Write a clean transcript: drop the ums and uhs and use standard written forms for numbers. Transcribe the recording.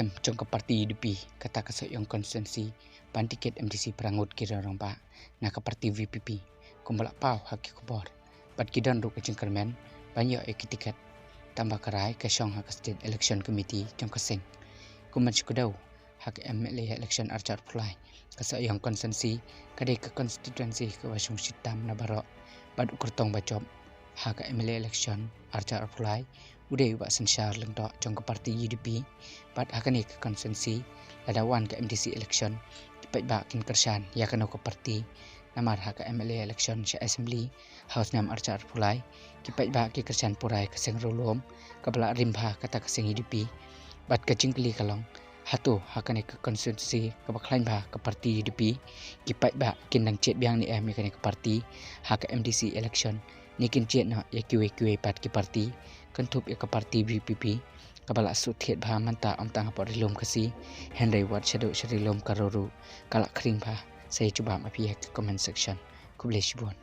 lom jong ke parti UDP kata kasut yang konsensi pan tiket MDC perangut kira orang pak nak ke parti VPP kumbalak pau haki kubor pat kidan ru ke jengkermen banyak tiket tambah kerai ke syong hak state election committee jong kesing kuman cikudau hak MLA election arcar pulai kasut yang konsensi kadai ke konstituensi ke wasung sitam na barok pat ukurtong bacop hak MLA election arcar pulai udai wak sensar lengtok jong ke parti UDP pat akan ke konsensi ladawan ke MDC election dipat bakin kersan ya kena ke parti namar hak MLA election sya assembly house nam arcar pulai dipat bak ke kersan purai keseng rolom kebelak rimbah kata keseng UDP bat kecing keli kalong hatu akan ke konsensi ke baklain bah ke parti UDP dipat bak kindang cet biang ni ke parti hak MDC election nikin cet na ya kiwe pat ke parti kentup ya ke parti VPP kabala suthiat bha manta amtang apa rilom kasi henry wat shadow sharilom karoru kalak kring bha saya coba mapi ke comment section ku boleh shibun